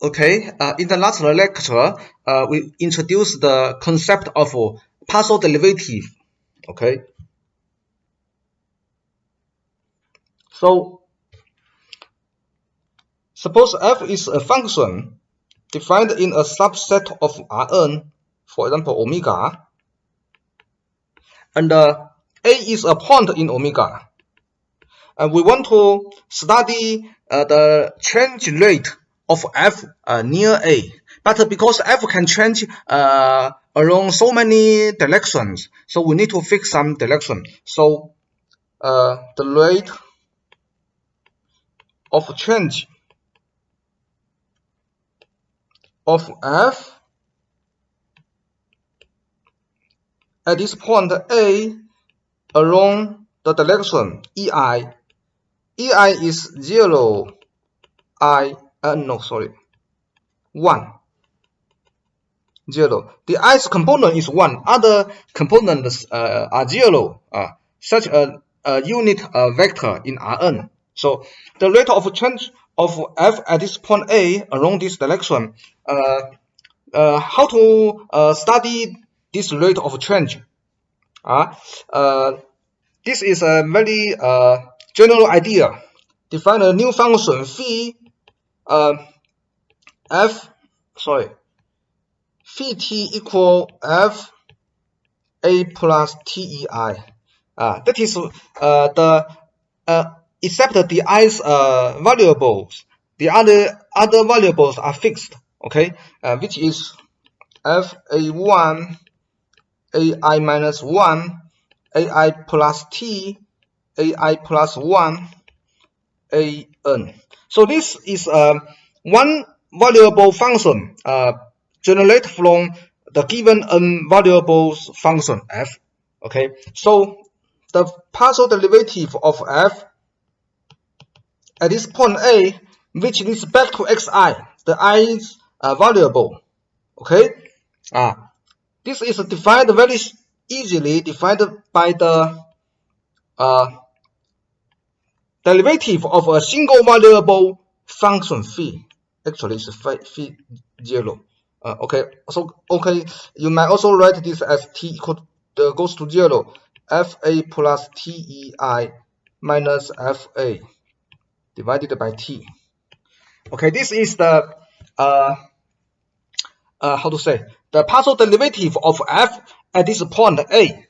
Okay, in the last lecture, we introduced the concept of partial derivative. Okay, so suppose f is a function defined in a subset of Rn, for example omega, and A is a point in omega, and we want to study the change rate of f near A. But because f can change along so many directions, so we need to fix some direction. So the rate of change of f at this point A along the direction EI. EI is 0, 1. 0. The ith component is 1. Other components are 0, such a unit vector in Rn. So the rate of change of f at this point A along this direction. How to study this rate of change? This is a very general idea. Define a new function phi phi t equal f a plus tei. That is except the ith variables, the other variables are fixed. Okay, which is f a1, ai minus 1, ai plus t, ai plus 1, an. So this is one variable function generated from the given n variables function f. Okay, so the partial derivative of f at this point A, which leads back to xi, the ith variable. Okay, this is defined very easily, defined by the derivative of a single variable function phi. Actually, it's phi 0. Okay, you might also write this as t equal goes to 0, fa plus tei minus fa divided by t. Okay, this is the the partial derivative of f at this point A.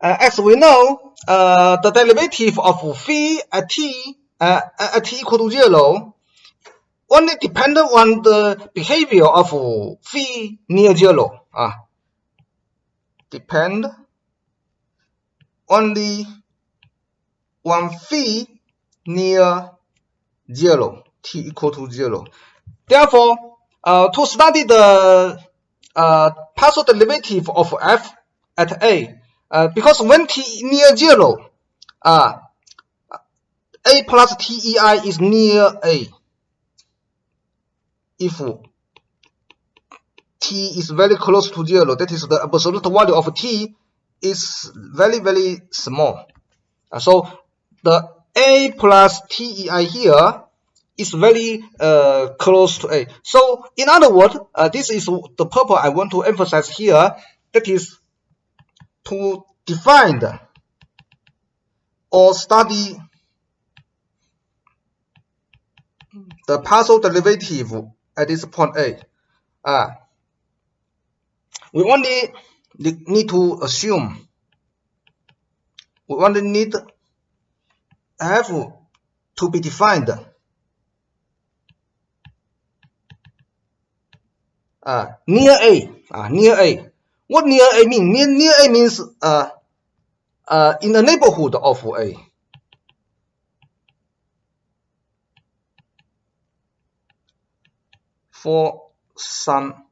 As we know, the derivative of phi at t equal to 0 only depend on the behavior of phi near 0. Depend only on phi near 0, t equal to 0. Therefore, to study the partial derivative of f at A, because when t near 0, a plus tei is near A. If t is very close to 0, that is the absolute value of t is very, very small. So the a plus tei here is very close to A. So in other words, this is the purpose I want to emphasize here. That is to define or study the partial derivative at this point A. We only need to assume, we only need f to be defined near A. Near A. What near A means? Near A means in the neighborhood of A. For some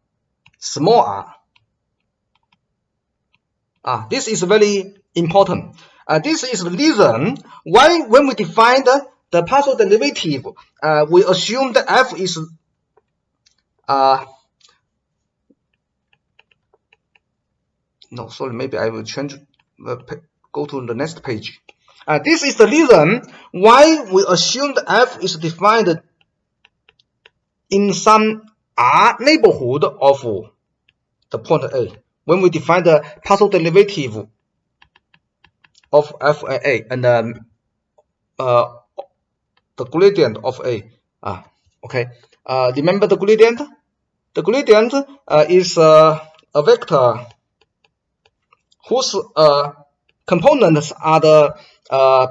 small r. This is very important. This is the reason why when we define the partial derivative, we assume that f is maybe I will change, go to the next page. This is the reason why we assume that f is defined in some R neighborhood of the point A, when we define the partial derivative of f and a and the gradient of A. Okay. Remember the gradient? The gradient is a vector whose components are the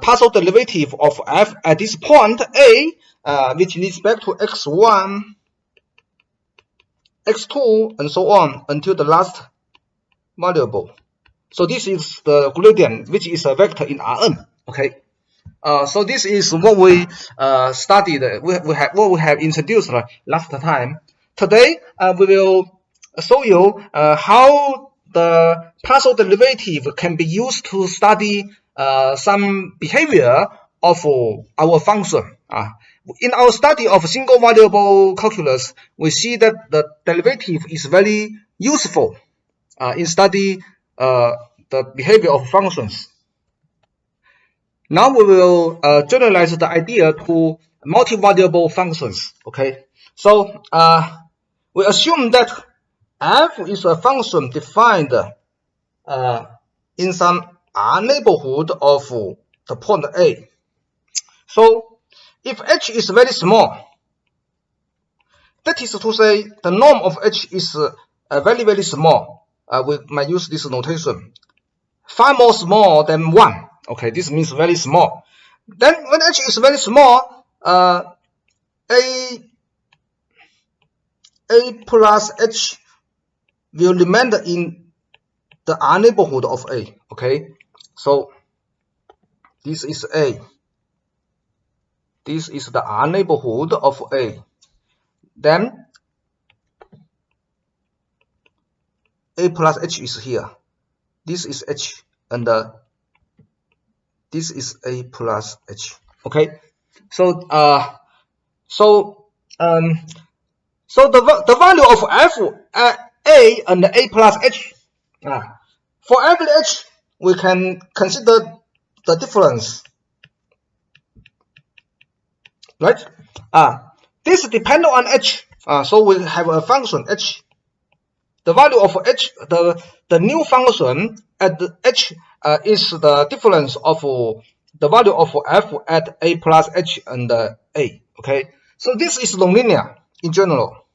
partial derivative of f at this point A, which leads back to x1, x2, and so on until the last variable. So this is the gradient, which is a vector in Rn. Okay. So this is what we studied. What we have introduced last time. Today we will show you how the partial derivative can be used to study some behavior of our function. In our study of single variable calculus, we see that the derivative is very useful in study the behavior of functions. Now we will generalize the idea to multivariable functions. Okay, so we assume that f is a function defined in some R neighborhood of the point A. So if h is very small, that is to say the norm of h is very, very small. We might use this notation, far more small than 1. Okay, this means very small. Then when h is very small, a plus h will remain in the R neighborhood of A. Okay, so this is A. This is the R neighborhood of A. Then A plus h is here. This is h, and this is A plus h. Okay, so the value of f A and A plus h. For every h, we can consider the difference, right? This depends on h. So we have a function h. The value of h, the new function at h is the difference of the value of f at A plus h and A. Okay, so this is nonlinear in general.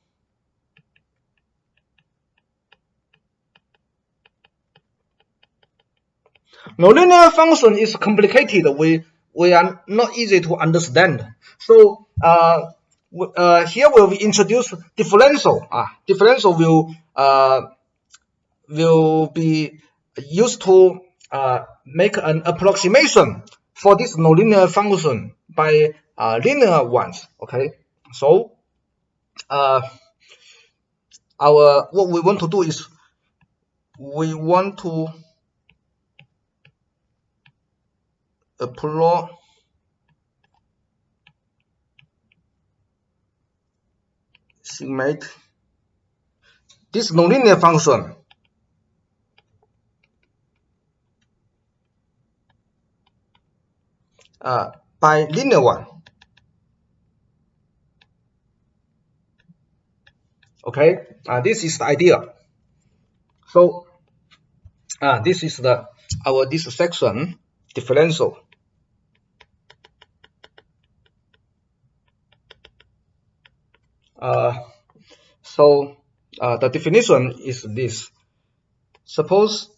Nonlinear function is complicated. We are not easy to understand. So here we will introduce differential. Differential will be used to make an approximation for this nonlinear function by linear ones. Okay, so what we want to do is we want to approximate this nonlinear function by linear one. Okay, this is the idea. So this is this section differential. So the definition is this. Suppose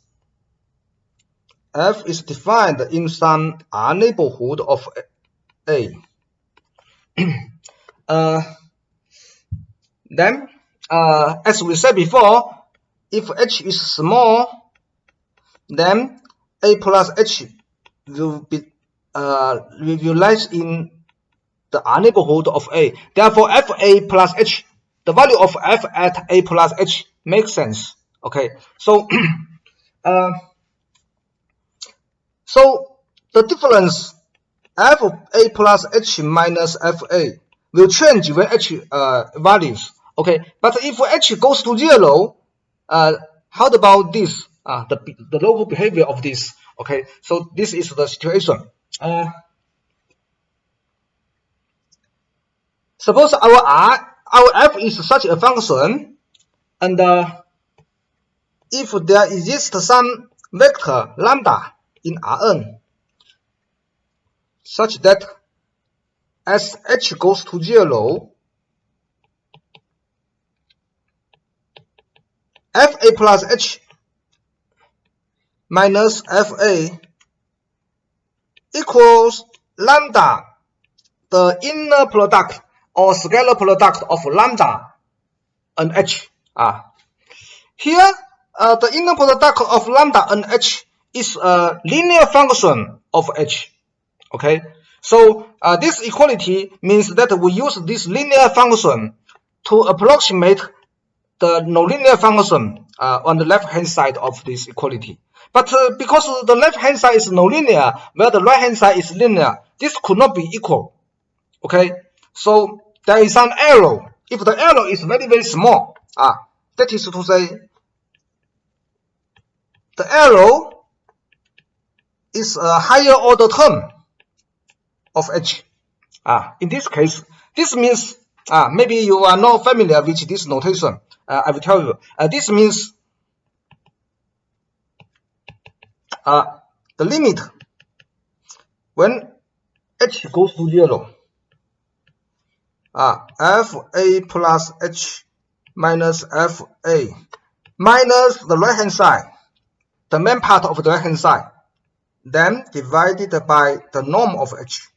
f is defined in some R neighborhood of A. Then, as we said before, if h is small, then A plus h will be lies in the R neighborhood of A. Therefore, f A plus h, the value of f at A plus h makes sense. Okay, so so the difference f A plus h minus f A will change when h values. Okay, but if h goes to 0, how about this? The local behavior of this. Okay, so this is the situation. Suppose our our f is such a function, and if there exists some vector lambda in Rn such that as h goes to 0, fa plus h minus fa equals lambda, the inner product or scalar product of lambda and h. Here, the inner product of lambda and h is a linear function of h. Okay, so this equality means that we use this linear function to approximate the nonlinear function on the left-hand side of this equality. But because the left-hand side is nonlinear, while the right-hand side is linear, this could not be equal. Okay, so there is some error. If the error is very, very small, that is to say, the error is a higher order term of h. In this case, this means, maybe you are not familiar with this notation. I will tell you. This means the limit when h goes to 0, fa plus h minus fa minus the right hand side, the main part of the right hand side, then divided by the norm of h.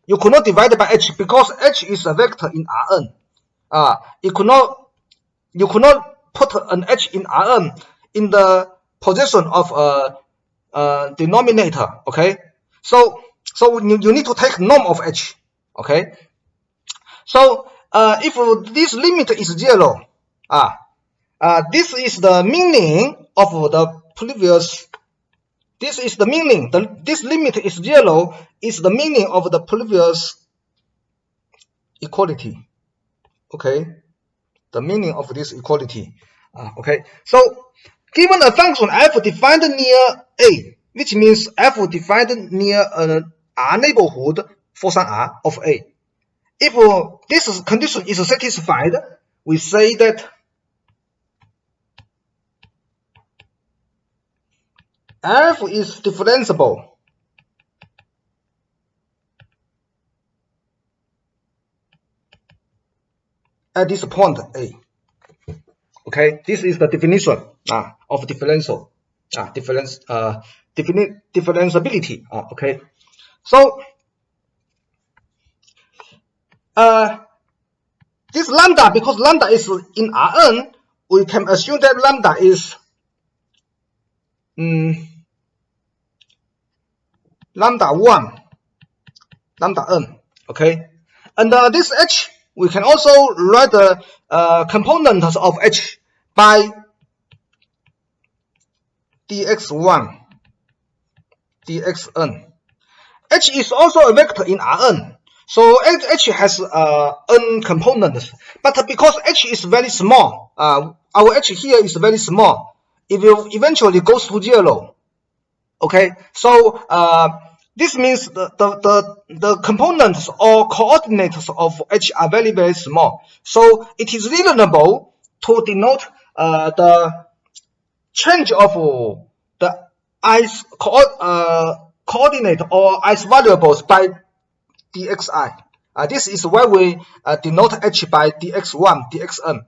You could not divide by h because h is a vector in Rn. You could not put an h in Rn in the position of a denominator. Okay, so you need to take norm of h. Okay, so if this limit is 0, this is the meaning of the previous. This is the meaning. This limit is 0 is the meaning of the previous equality. Okay, the meaning of this equality. Okay, so given a function f defined near a, which means f defined near an R neighborhood for some R of a. If this condition is satisfied, we say that f is differentiable at this point a. Okay, this is the definition of differential, differentiability. Okay, so this lambda, because lambda is in Rn, we can assume that lambda is lambda 1, lambda n. Okay, and this h, we can also write the components of h by dx1, dxn. H is also a vector in Rn, so h has n components. But because h is very small, our h here is very small, it will eventually goes to 0. Okay, so this means the components or coordinates of h are very, very small. So it is reasonable to denote the change of the i's coordinate or i's variables by dxi. This is why we denote h by dx1, dxn.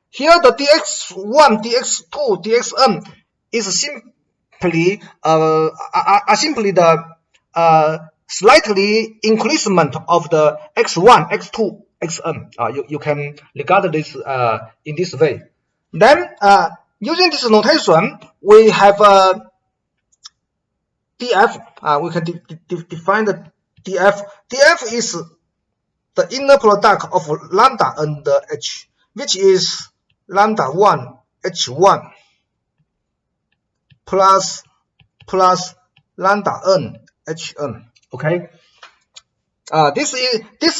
Here the dx1, dx2, dxn is simply the slightly increasement of the x1, x2, xn. You can regard this in this way. Then using this notation, we have df. We can define the df. df is the inner product of lambda and h, which is lambda 1 h1 plus lambda n hn. Okay, this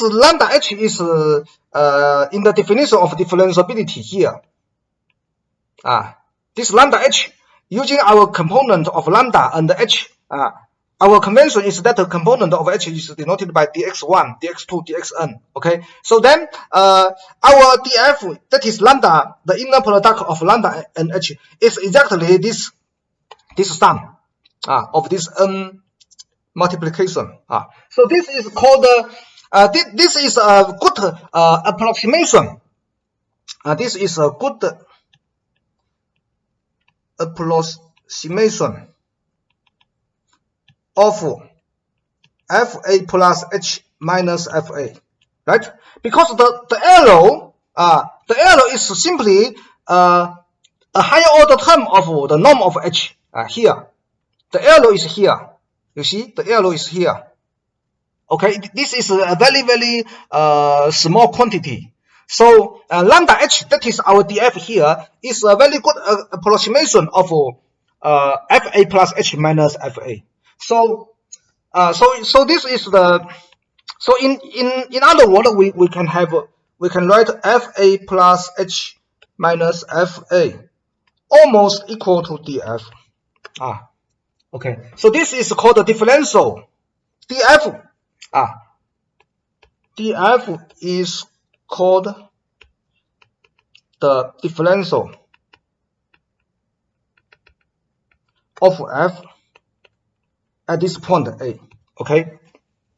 lambda h is in the definition of differentiability here. This lambda h, using our component of lambda and h, our convention is that the component of H is denoted by dx1, dx2, dxn. Okay, so then our df, that is lambda, the inner product of lambda and H, is exactly this sum of this n multiplication. So this is called this is a good approximation. This is a good approximation of fa plus h minus fa, right? Because the arrow is simply a higher order term of the norm of h here. The arrow is here. You see, the arrow is here. Okay, this is a very small quantity. So lambda h, that is our df here, is a very good approximation of fa plus h minus fa. So this is the, so in other words, we can write fa plus h minus fa almost equal to df. Okay, so this is called the differential. df is called the differential of f at this point A. Okay,